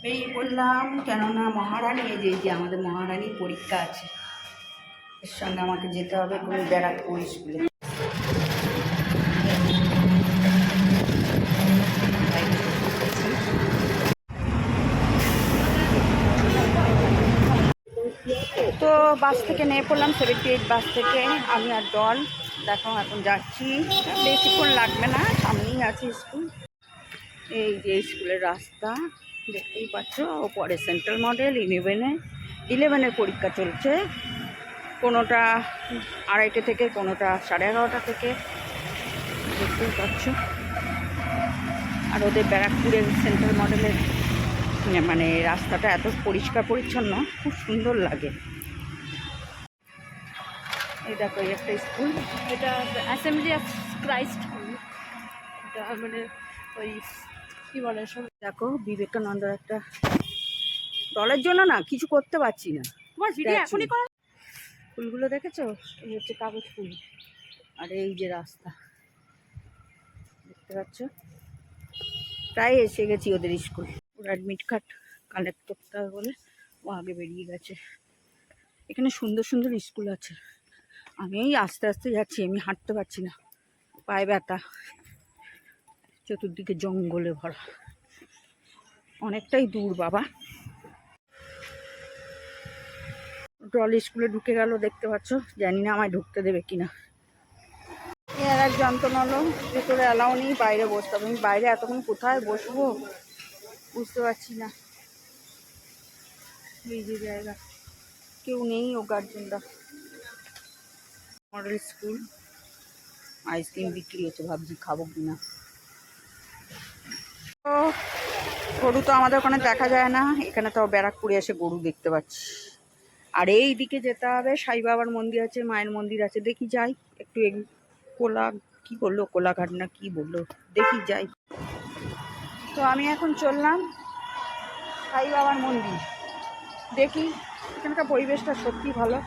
বেরিয়ে পড়লাম, কেননা মহারানী যে আমাদের মহারানীর পরীক্ষা আছে, এর সঙ্গে আমাকে যেতে হবে কোনো ব্যারাকপুর স্কুলে। তো বাস থেকে নেমে পড়লাম, 78 বাস থেকে আমি আর দল। দেখো এখন যাচ্ছি, বেশিক্ষণ লাগবে না, সামনেই আছে স্কুল। এই যে স্কুলের রাস্তা দেখতেই পাচ্ছ, ওপরে সেন্ট্রাল মডেল 11-এর পরীক্ষা চলছে। কোনোটা 2:30 থেকে, কোনোটা 11:30 থেকে, দেখতেই পাচ্ছ। আর ওদের ব্যারাকপুরের সেন্ট্রাল মডেলের মানে রাস্তাটা এত পরিষ্কার পরিচ্ছন্ন, খুব সুন্দর লাগে। এই দেখো এই একটা স্কুল, এটা অ্যাসেম্বলি অফ ক্রাইস্ট, এটা মানে ওই কী বলে সব। দেখো বিবেকানন্দের একটা, দলের জন্য না কিছু করতে পারছি না, তোমার ভিডিও এখনই করা। ফুলগুলো দেখেছো, এই হচ্ছে কাগজ ফুল। আর এই যে রাস্তা দেখতে পাচ্ছ, প্রায় এসে গেছি ওদের স্কুল। ওর অ্যাডমিট কার্ড কালেক্ট করতে হবে বলে ও আগে বেরিয়ে গেছে। এখানে সুন্দর সুন্দর স্কুল আছে, আমি এই আস্তে আস্তে যাচ্ছি, আমি হাঁটতে পারছি না, পায়ে ব্যথা, চতুর্দিকে জঙ্গলে ভরা, অনেকটাই দূর বাবা। ট্রলি স্কুলে ঢুকে গেল, দেখতে পাচ্ছ, জানি না আমায় ঢুকতে দেবে কিনা। এর এক যন্ত্রণা হলো, ভেতরে অ্যালাউ নেই, বাইরে বসতে হবে। আমি বাইরে এতক্ষণ কোথায় বসবো বুঝতে পারছি না। এই যে জায়গা, কেউ নেই, ও গার্জেনরা। মডেল স্কুল, আইসক্রিম বিক্রি হচ্ছে, ভাবছি খাবো কিনা। তো গরু তো আমাদের ওখানে দেখা যায় না, এখানে তো ব্যারাকপুরে এসে গরু দেখতে পাচ্ছি। আর এই দিকে যেতে হবে, সাই বাবার মন্দির আছে, মায়ের মন্দির আছে, দেখি যাই একটু। কি বললো, কোলাঘাট না কি বললো, দেখি যাই। তো আমি এখন চললাম সাই বাবার মন্দির, দেখি। এখানকার পরিবেশটা সত্যি ভালো।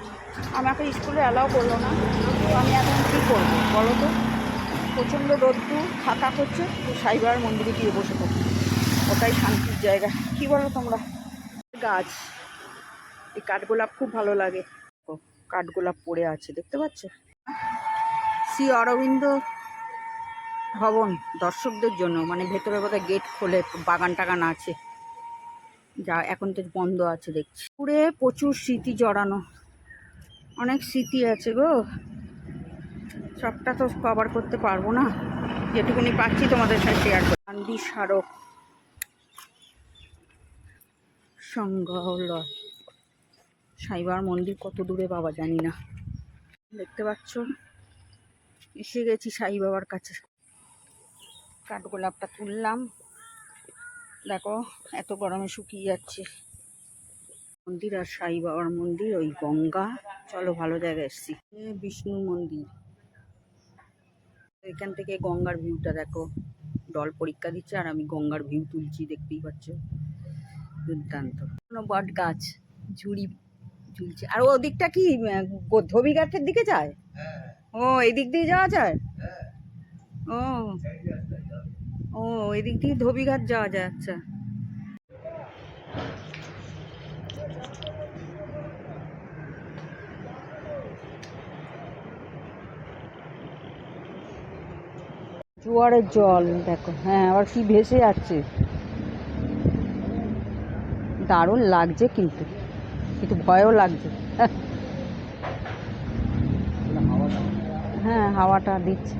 আমাকে স্কুলে অ্যালাউ করলো না, তো আমি এখন কী করবো বলো তো। প্রচণ্ড রোদ্দুর, ফাঁকা করছে, তো সাই বাবার মন্দিরে গিয়ে বসে পড়ি, ওটাই শান্তির জায়গা। কি বলো তোমরা? গাছ, এই কাঠগোলাপ খুব ভালো লাগে, কাঠগোলাপ পড়ে আছে দেখতে পাচ্ছ। শ্রী অরবিন্দ ভবন দর্শকদের জন্য, মানে ভেতরে বোধহয় গেট খোলে, বাগান টাগান আছে, যা এখন তো বন্ধ আছে দেখছি। পুরে প্রচুর স্মৃতি জড়ানো, অনেক স্মৃতি আছে গো, সবটা তো কভার করতে পারবো না, যেটুকুনি পাচ্ছি তোমাদের সাথে শেয়ার করব। গান্ধী স্মারক সংগ্রহালয়, সাইবার মন্দির কত দূরে বাবা জানি না। দেখতে পাচ্ছ, এসে গেছি সাই বাবার কাছে। কাঠগোলাপটা তুললাম, দেখো এত গরমে শুকিয়ে যাচ্ছে। মন্দির আর সাই বাবার মন্দির, ওই গঙ্গা, চলো ভালো জায়গায় এসছি। বিষ্ণু মন্দির, এখান থেকে গঙ্গার ভিউটা দেখো। দল পরীক্ষা দিচ্ছে আর আমি গঙ্গার ভিউ তুলছি, দেখতেই পাচ্ছ, দুর্দান্ত। কোনো বট গাছ ঝুড়ি ঝুলছে। আর ওদিকটা কি ধোবিঘাটের দিকে যায়? ও এই দিক দিয়ে যাওয়া যায়? ও ও এই দিক দিয়ে ধোবিঘাট যাওয়া যায়, আচ্ছা। জোয়ারের জল দেখো, হ্যাঁ আবার কি ভেসে যাচ্ছে, দারুণ লাগছে, কিন্তু একটু ভয়ও লাগছে। হ্যাঁ হাওয়াটা দিচ্ছে।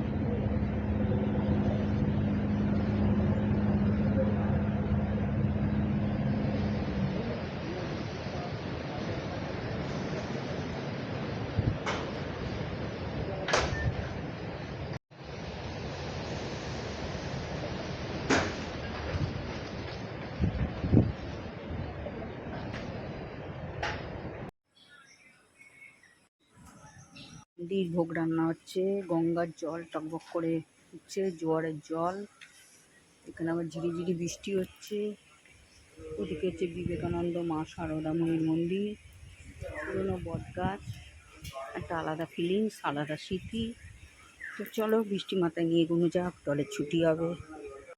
দির ভোগ রান্না হচ্ছে, গঙ্গার জল টকবক করে উঠছে, জোয়ারের জল। এখানে আবার ঝিরিঝিরি বৃষ্টি হচ্ছে। ওদিকে হচ্ছে বিবেকানন্দ মা সারদাময়ীর মন্দির, পুরোনো বট গাছ, একটা আলাদা ফিলিংস, আলাদা স্মৃতি। তো চলো বৃষ্টি মাথায় নিয়ে এগোনো যাক, দলের ছুটি হবে।